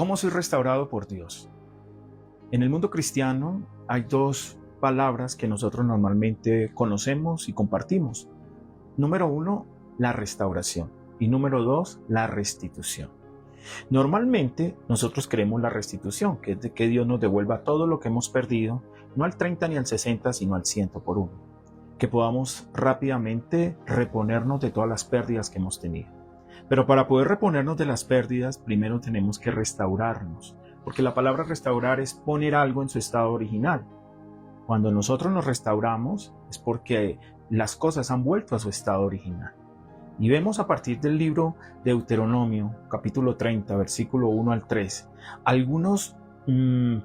¿Cómo soy restaurado por Dios? En el mundo cristiano hay dos palabras que nosotros normalmente conocemos y compartimos. Número uno, la restauración. Y número dos, la restitución. Normalmente nosotros creemos la restitución, que es de que Dios nos devuelva todo lo que hemos perdido, no al 30 ni al 60, sino al 100 por uno. Que podamos rápidamente reponernos de todas las pérdidas que hemos tenido. Pero para poder reponernos de las pérdidas, primero tenemos que restaurarnos, porque la palabra restaurar es poner algo en su estado original. Cuando nosotros nos restauramos es porque las cosas han vuelto a su estado original. Y vemos a partir del libro de Deuteronomio, capítulo 30, versículo 1 al 3, algunos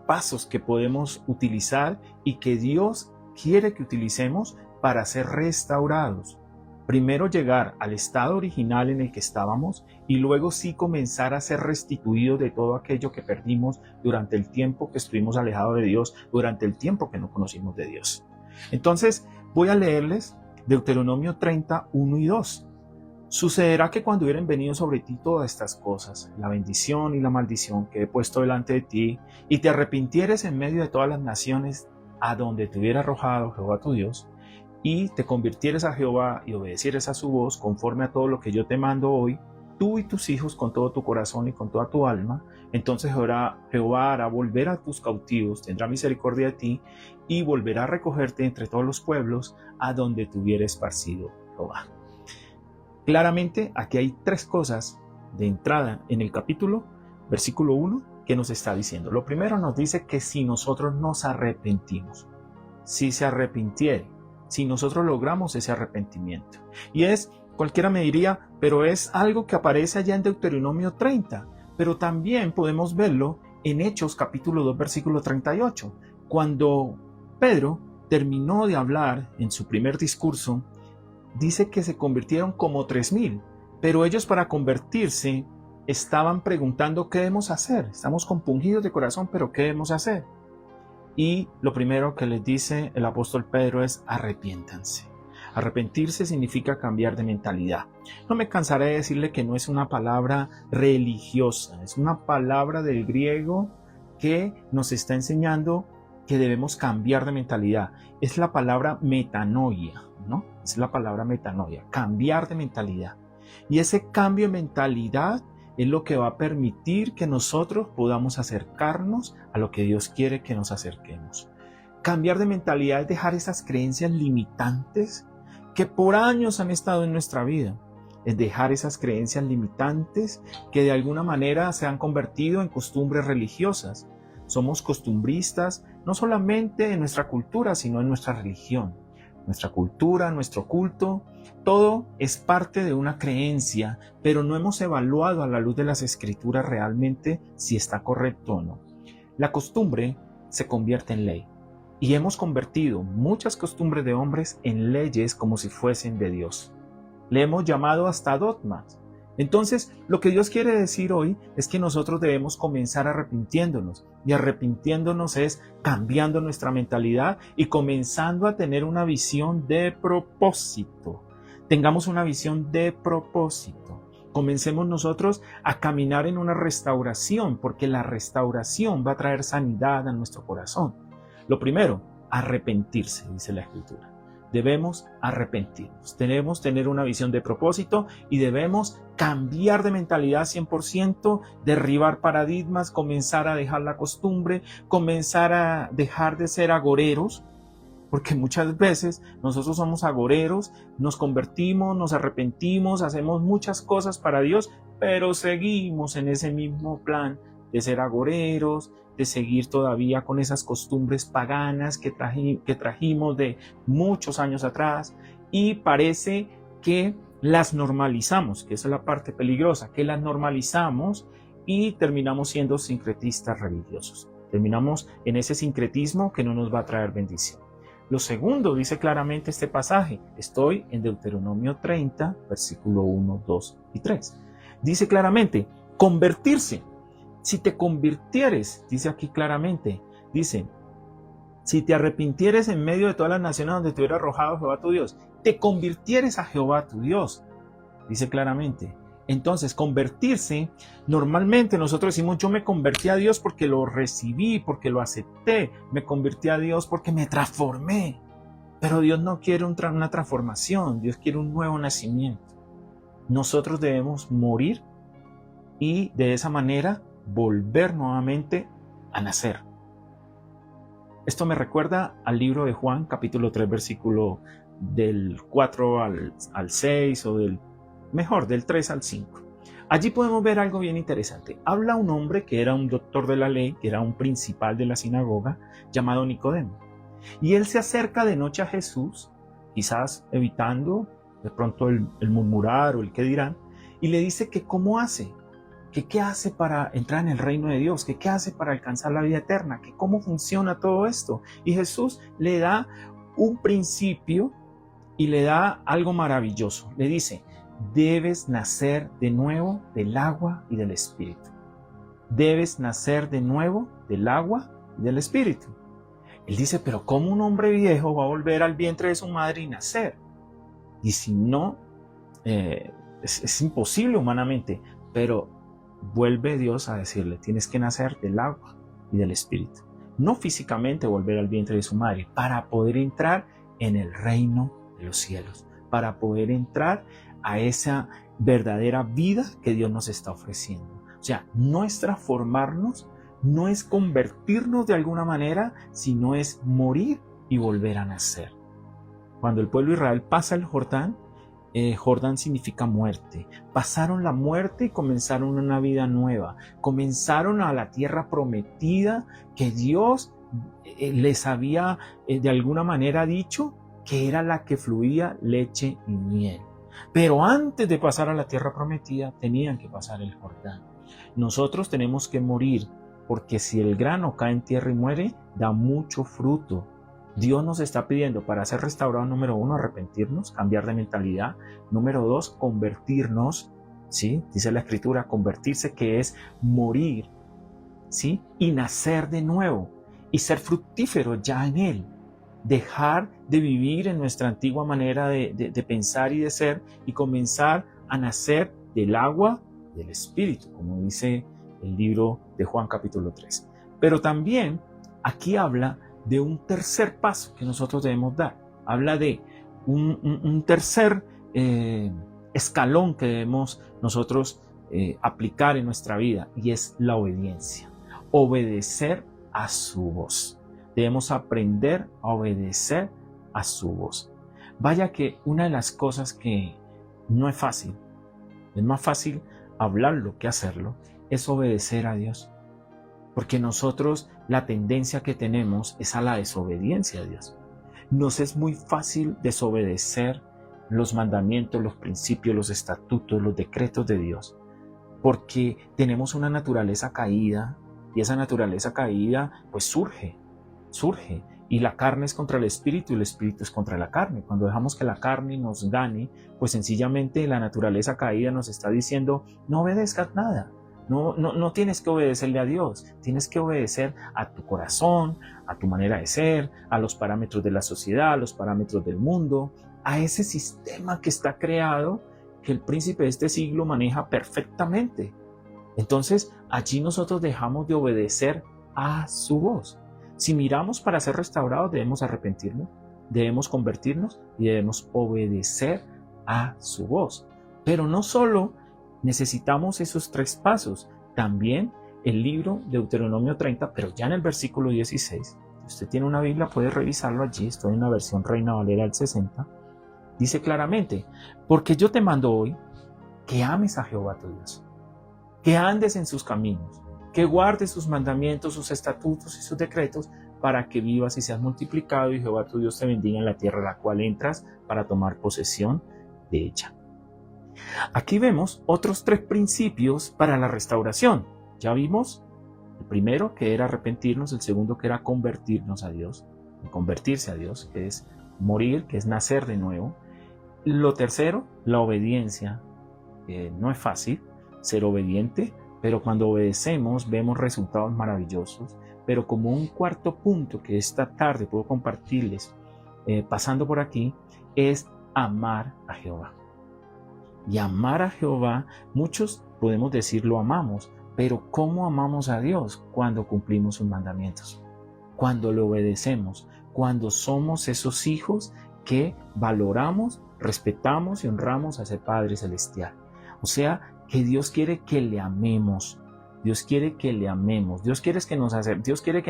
pasos que podemos utilizar y que Dios quiere que utilicemos para ser restaurados. Primero llegar al estado original en el que estábamos y luego sí comenzar a ser restituidos de todo aquello que perdimos durante el tiempo que estuvimos alejados de Dios, durante el tiempo que no conocimos de Dios. Entonces voy a leerles Deuteronomio 30, 1 y 2. Sucederá que cuando hubieren venido sobre ti todas estas cosas, la bendición y la maldición que he puesto delante de ti, y te arrepintieres en medio de todas las naciones a donde te hubiera arrojado Jehová tu Dios, y te convirtieres a Jehová y obedecieres a su voz conforme a todo lo que yo te mando hoy, tú y tus hijos con todo tu corazón y con toda tu alma, entonces Jehová hará volver a tus cautivos, tendrá misericordia de ti y volverá a recogerte entre todos los pueblos a donde te hubiera esparcido Jehová. Claramente aquí hay tres cosas de entrada en el capítulo, versículo 1, que nos está diciendo. Lo primero nos dice que si nosotros nos arrepentimos, si se arrepintiere, si nosotros logramos ese arrepentimiento. Y cualquiera me diría, pero es algo que aparece allá en Deuteronomio 30, pero también podemos verlo en Hechos capítulo 2, versículo 38, cuando Pedro terminó de hablar en su primer discurso, dice que se convirtieron como 3,000, pero ellos para convertirse estaban preguntando qué debemos hacer. Estamos compungidos de corazón, pero ¿qué debemos hacer? Y lo primero que les dice el apóstol Pedro es arrepiéntanse. Arrepentirse significa cambiar de mentalidad. No me cansaré de decirle que no es una palabra religiosa, es una palabra del griego que nos está enseñando que debemos cambiar de mentalidad. Es la palabra metanoia, ¿no? Es la palabra metanoia, cambiar de mentalidad. Y ese cambio de mentalidad es lo que va a permitir que nosotros podamos acercarnos a lo que Dios quiere que nos acerquemos. Cambiar de mentalidad es dejar esas creencias limitantes que por años han estado en nuestra vida. Es dejar esas creencias limitantes que de alguna manera se han convertido en costumbres religiosas. Somos costumbristas no solamente en nuestra cultura, sino en nuestra religión. Nuestra cultura, nuestro culto, todo es parte de una creencia, pero no hemos evaluado a la luz de las Escrituras realmente si está correcto o no. La costumbre se convierte en ley y hemos convertido muchas costumbres de hombres en leyes como si fuesen de Dios. Le hemos llamado hasta dogmas. Entonces, lo que Dios quiere decir hoy es que nosotros debemos comenzar arrepintiéndonos. Y arrepintiéndonos es cambiando nuestra mentalidad y comenzando a tener una visión de propósito. Tengamos una visión de propósito. Comencemos nosotros a caminar en una restauración, porque la restauración va a traer sanidad a nuestro corazón. Lo primero, arrepentirse, dice la Escritura. Debemos arrepentirnos, debemos tener una visión de propósito y debemos cambiar de mentalidad 100%, derribar paradigmas, comenzar a dejar la costumbre, comenzar a dejar de ser agoreros, porque muchas veces nosotros somos agoreros, nos convertimos, nos arrepentimos, hacemos muchas cosas para Dios, pero seguimos en ese mismo plan de ser agoreros, de seguir todavía con esas costumbres paganas que trajimos de muchos años atrás y parece que las normalizamos, que esa es la parte peligrosa, que las normalizamos y terminamos siendo sincretistas religiosos. Terminamos en ese sincretismo que no nos va a traer bendición. Lo segundo, dice claramente este pasaje, estoy en Deuteronomio 30, versículo 1, 2 y 3. Dice claramente, convertirse. Si te convirtieres, dice aquí claramente, dice, si te arrepintieres en medio de todas las naciones donde te hubiera arrojado Jehová tu Dios, te convirtieres a Jehová tu Dios, dice claramente, Entonces, convertirse, normalmente nosotros decimos, yo me convertí a Dios porque lo recibí, porque lo acepté, me convertí a Dios porque me transformé. Pero Dios no quiere una transformación, Dios quiere un nuevo nacimiento. Nosotros debemos morir y de esa manera volver nuevamente a nacer. Esto me recuerda al libro de Juan, capítulo 3, versículo del 4 al 6 o del 3 al 5. Allí podemos ver algo bien interesante. Habla un hombre que era un doctor de la ley, que era un principal de la sinagoga, llamado Nicodemo. Y él se acerca de noche a Jesús, quizás evitando de pronto el murmurar o el qué dirán, y le dice que cómo hace, que qué hace para entrar en el reino de Dios, que qué hace para alcanzar la vida eterna, que cómo funciona todo esto. Y Jesús le da un principio y le da algo maravilloso. Le dice, debes nacer de nuevo del agua y del Espíritu. Debes nacer de nuevo del agua y del Espíritu. Él dice, pero ¿cómo un hombre viejo va a volver al vientre de su madre y nacer? Y si no, es imposible humanamente, pero vuelve Dios a decirle, tienes que nacer del agua y del Espíritu. No físicamente volver al vientre de su madre, para poder entrar en el reino de los cielos, para poder entrar a esa verdadera vida que Dios nos está ofreciendo. O sea, no es transformarnos, no es convertirnos de alguna manera, sino es morir y volver a nacer. Cuando el pueblo de Israel pasa el Jordán, Jordán significa muerte. Pasaron la muerte y comenzaron una vida nueva. Comenzaron a la tierra prometida que Dios les había de alguna manera dicho que era la que fluía leche y miel. Pero antes de pasar a la tierra prometida tenían que pasar el Jordán. Nosotros tenemos que morir, porque si el grano cae en tierra y muere, da mucho fruto. Dios nos está pidiendo para ser restaurados, número 1, arrepentirnos, cambiar de mentalidad. Número 2, convertirnos, ¿sí? Dice la Escritura, convertirse, que es morir, ¿sí? Y nacer de nuevo y ser fructífero ya en Él. Dejar de vivir en nuestra antigua manera de pensar y de ser y comenzar a nacer del agua y del Espíritu, como dice el libro de Juan capítulo 3. Pero también aquí habla de un tercer paso que nosotros debemos dar. Habla de un tercer escalón que debemos nosotros aplicar en nuestra vida, y es la obediencia. Obedecer a su voz. Debemos aprender a obedecer a su voz. Vaya que una de las cosas que no es fácil, es más fácil hablarlo que hacerlo, es obedecer a Dios. Porque nosotros la tendencia que tenemos es a la desobediencia a Dios. Nos es muy fácil desobedecer los mandamientos, los principios, los estatutos, los decretos de Dios, porque tenemos una naturaleza caída, y esa naturaleza caída pues surge, y la carne es contra el espíritu y el espíritu es contra la carne. Cuando dejamos que la carne nos gane, pues sencillamente la naturaleza caída nos está diciendo, no obedezcas nada. No tienes que obedecerle a Dios, tienes que obedecer a tu corazón, a tu manera de ser, a los parámetros de la sociedad, a los parámetros del mundo, a ese sistema que está creado, que el príncipe de este siglo maneja perfectamente. Entonces, allí nosotros dejamos de obedecer a su voz. Si miramos para ser restaurados, debemos arrepentirnos, debemos convertirnos y debemos obedecer a su voz. Pero no solo necesitamos esos 3 pasos, también el libro de Deuteronomio 30, pero ya en el versículo 16, si usted tiene una Biblia puede revisarlo allí, estoy en la versión Reina Valera del 60, dice claramente, porque yo te mando hoy que ames a Jehová tu Dios, que andes en sus caminos, que guardes sus mandamientos, sus estatutos y sus decretos, para que vivas y seas multiplicado y Jehová tu Dios te bendiga en la tierra a la cual entras para tomar posesión de ella. Aquí vemos otros 3 principios para la restauración. Ya vimos el primero, que era arrepentirnos, el segundo, que era convertirnos a Dios, convertirse a Dios, que es morir, que es nacer de nuevo. Lo tercero, la obediencia. No es fácil ser obediente, pero cuando obedecemos vemos resultados maravillosos. Pero como un cuarto punto que esta tarde puedo compartirles pasando por aquí, es amar a Jehová. Y amar a Jehová, muchos podemos decir lo amamos, pero ¿cómo amamos a Dios? Cuando cumplimos sus mandamientos, cuando le obedecemos, cuando somos esos hijos que valoramos, respetamos y honramos a ese Padre Celestial. O sea, que Dios quiere que le amemos. Dios quiere que le amemos. Dios quiere que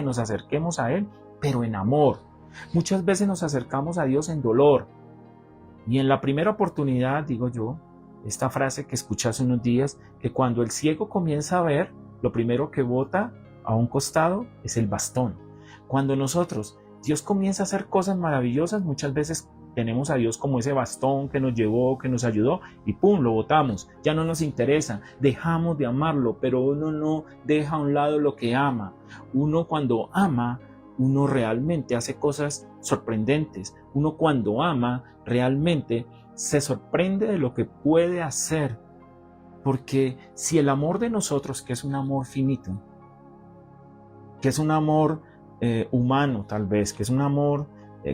nos acerquemos a Él, pero en amor. Muchas veces nos acercamos a Dios en dolor. Y en la primera oportunidad, digo yo, esta frase que escuché hace unos días, que cuando el ciego comienza a ver, lo primero que bota a un costado es el bastón. Cuando Dios comienza a hacer cosas maravillosas, muchas veces tenemos a Dios como ese bastón que nos llevó, que nos ayudó, y ¡pum!, lo botamos. Ya no nos interesa, dejamos de amarlo, pero uno no deja a un lado lo que ama. Uno cuando ama, uno realmente hace cosas sorprendentes. Uno cuando ama, realmente se sorprende de lo que puede hacer. Porque si el amor de nosotros, que es un amor finito, que es un amor humano tal vez, que es un amor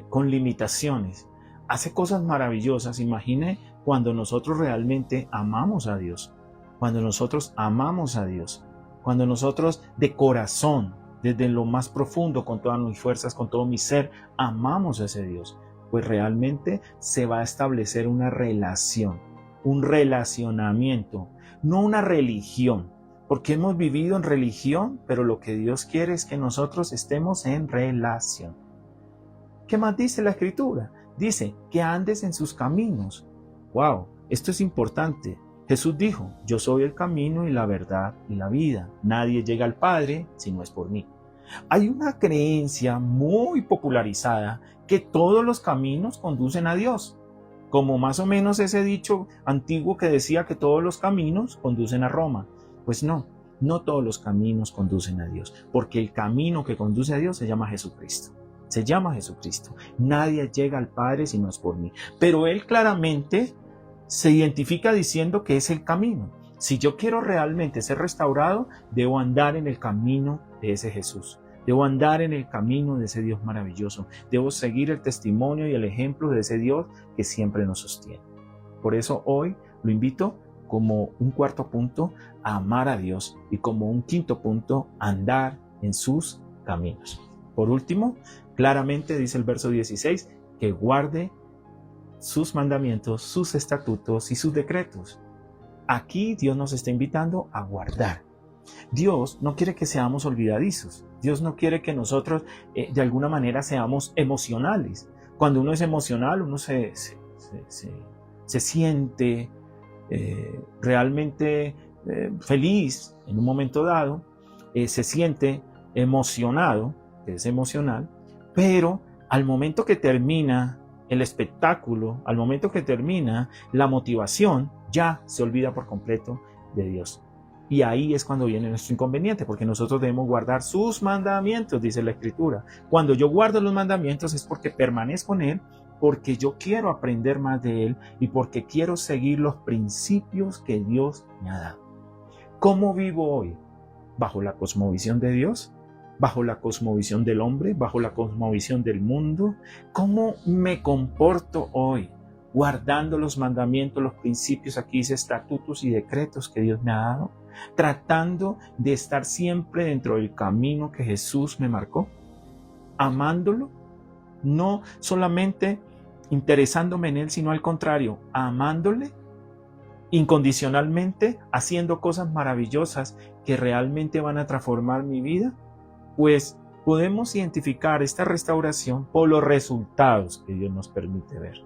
con limitaciones, hace cosas maravillosas, imagine cuando nosotros realmente amamos a Dios, cuando nosotros amamos a Dios, cuando nosotros de corazón, desde lo más profundo, con todas mis fuerzas, con todo mi ser, amamos a ese Dios, pues realmente se va a establecer una relación, un relacionamiento, no una religión, porque hemos vivido en religión, pero lo que Dios quiere es que nosotros estemos en relación. ¿Qué más dice la Escritura? Dice que andes en sus caminos. ¡Wow! Esto es importante. Jesús dijo, yo soy el camino y la verdad y la vida. Nadie llega al Padre si no es por mí. Hay una creencia muy popularizada que todos los caminos conducen a Dios, como más o menos ese dicho antiguo que decía que todos los caminos conducen a Roma. Pues no todos los caminos conducen a Dios, porque el camino que conduce a Dios se llama Jesucristo. Se llama Jesucristo. Nadie llega al Padre si no es por mí. Pero Él claramente se identifica diciendo que es el camino. Si yo quiero realmente ser restaurado, debo andar en el camino de ese Jesús. Debo andar en el camino de ese Dios maravilloso. Debo seguir el testimonio y el ejemplo de ese Dios que siempre nos sostiene. Por eso hoy lo invito como un cuarto punto a amar a Dios y como un quinto punto a andar en sus caminos. Por último, claramente dice el verso 16 que guarde sus mandamientos, sus estatutos y sus decretos. Aquí Dios nos está invitando a guardar. Dios no quiere que seamos olvidadizos. Dios no quiere que nosotros de alguna manera seamos emocionales. Cuando uno es emocional, uno se siente realmente feliz en un momento dado, se siente emocionado, que es emocional, pero al momento que termina el espectáculo, al momento que termina la motivación, ya se olvida por completo de Dios. Y ahí es cuando viene nuestro inconveniente, porque nosotros debemos guardar sus mandamientos, dice la Escritura. Cuando yo guardo los mandamientos es porque permanezco en Él, porque yo quiero aprender más de Él y porque quiero seguir los principios que Dios me ha dado. ¿Cómo vivo hoy? ¿Bajo la cosmovisión de Dios? ¿Bajo la cosmovisión del hombre? ¿Bajo la cosmovisión del mundo? ¿Cómo me comporto hoy? Guardando los mandamientos, los principios, aquí dice estatutos y decretos que Dios me ha dado, tratando de estar siempre dentro del camino que Jesús me marcó, amándolo, no solamente interesándome en Él, sino al contrario, amándole incondicionalmente, haciendo cosas maravillosas que realmente van a transformar mi vida. Pues podemos identificar esta restauración por los resultados que Dios nos permite ver.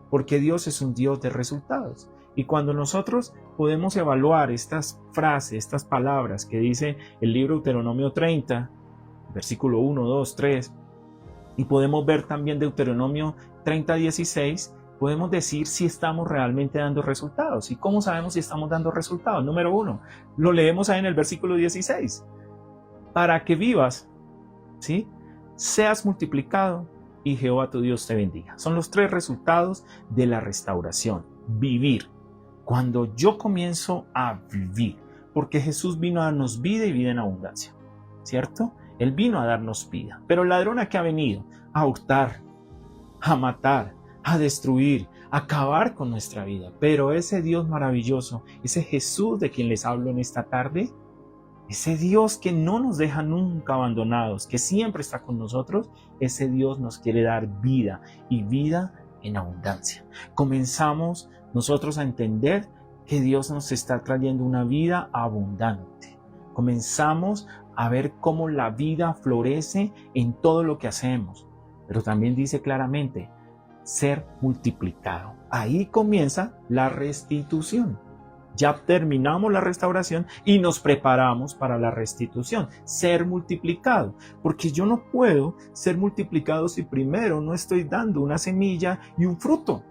Porque Dios es un Dios de resultados. Y cuando nosotros podemos evaluar estas frases, estas palabras que dice el libro Deuteronomio 30, versículo 1, 2, 3, y podemos ver también Deuteronomio 30, 16, podemos decir si estamos realmente dando resultados. ¿Y cómo sabemos si estamos dando resultados? Número 1, lo leemos ahí en el versículo 16. Para que vivas, ¿sí?, seas multiplicado y Jehová tu Dios te bendiga. Son los 3 resultados de la restauración. Vivir. Cuando yo comienzo a vivir, porque Jesús vino a darnos vida y vida en abundancia, ¿cierto? Él vino a darnos vida. Pero el ladrón, ¿a qué ha venido? A hurtar, a matar, a destruir, acabar con nuestra vida. Pero ese Dios maravilloso, ese Jesús de quien les hablo en esta tarde, ese Dios que no nos deja nunca abandonados, que siempre está con nosotros, ese Dios nos quiere dar vida y vida en abundancia. Comenzamos nosotros a entender que Dios nos está trayendo una vida abundante. Comenzamos a ver cómo la vida florece en todo lo que hacemos. Pero también dice claramente, ser multiplicado. Ahí comienza la restitución. Ya terminamos la restauración y nos preparamos para la restitución. Ser multiplicado. Porque yo no puedo ser multiplicado si primero no estoy dando una semilla y un fruto.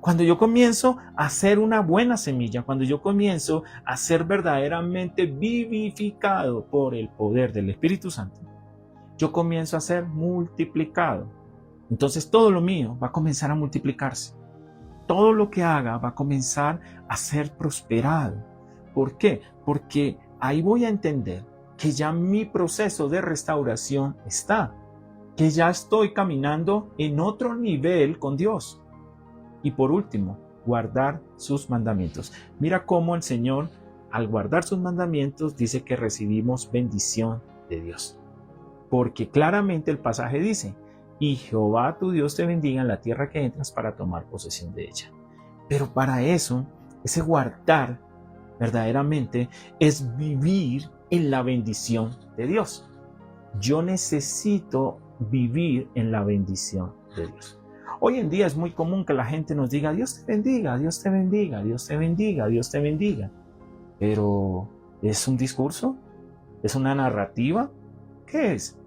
Cuando yo comienzo a ser una buena semilla, cuando yo comienzo a ser verdaderamente vivificado por el poder del Espíritu Santo, yo comienzo a ser multiplicado. Entonces todo lo mío va a comenzar a multiplicarse. Todo lo que haga va a comenzar a ser prosperado. ¿Por qué? Porque ahí voy a entender que ya mi proceso de restauración está, que ya estoy caminando en otro nivel con Dios. Y por último, guardar sus mandamientos. Mira cómo el Señor, al guardar sus mandamientos, dice que recibimos bendición de Dios. Porque claramente el pasaje dice, y Jehová tu Dios te bendiga en la tierra que entras para tomar posesión de ella. Pero para eso, ese guardar verdaderamente es vivir en la bendición de Dios. Yo necesito vivir en la bendición de Dios. Hoy en día es muy común que la gente nos diga, Dios te bendiga, Dios te bendiga, Dios te bendiga, Dios te bendiga. Pero, ¿es un discurso? ¿Es una narrativa? ¿Qué es?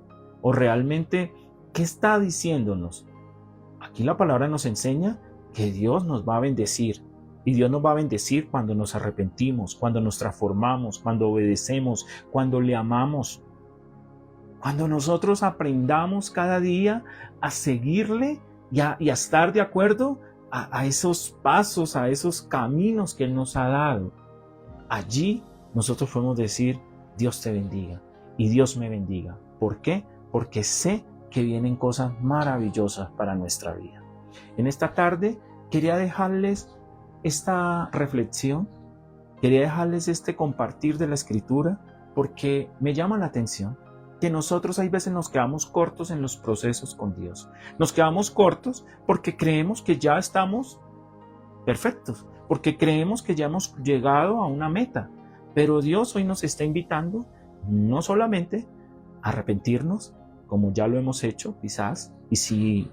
¿O realmente qué está diciéndonos? Aquí la palabra nos enseña que Dios nos va a bendecir. Y Dios nos va a bendecir cuando nos arrepentimos, cuando nos transformamos, cuando obedecemos, cuando le amamos. Cuando nosotros aprendamos cada día a seguirle y a estar de acuerdo a esos pasos, a esos caminos que Él nos ha dado. Allí nosotros podemos decir, Dios te bendiga y Dios me bendiga. ¿Por qué? Porque sé que vienen cosas maravillosas para nuestra vida. En esta tarde quería dejarles esta reflexión, quería dejarles este compartir de la Escritura, porque me llama la atención que nosotros hay veces nos quedamos cortos en los procesos con Dios. Nos quedamos cortos porque creemos que ya estamos perfectos, porque creemos que ya hemos llegado a una meta. Pero Dios hoy nos está invitando no solamente a arrepentirnos, como ya lo hemos hecho quizás, y si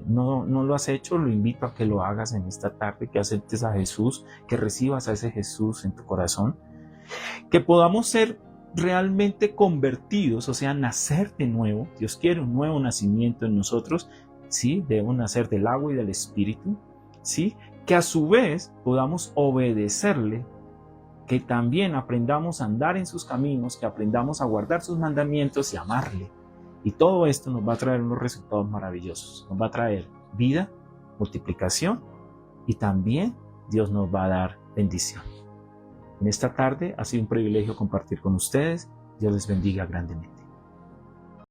no lo has hecho, lo invito a que lo hagas en esta tarde, que aceptes a Jesús, que recibas a ese Jesús en tu corazón, que podamos ser realmente convertidos, o sea, nacer de nuevo. Dios quiere un nuevo nacimiento en nosotros, ¿sí? Debemos nacer del agua y del Espíritu, ¿sí? Que a su vez podamos obedecerle, que también aprendamos a andar en sus caminos, que aprendamos a guardar sus mandamientos y amarle. Y todo esto nos va a traer unos resultados maravillosos. Nos va a traer vida, multiplicación y también Dios nos va a dar bendición. En esta tarde ha sido un privilegio compartir con ustedes. Dios les bendiga grandemente.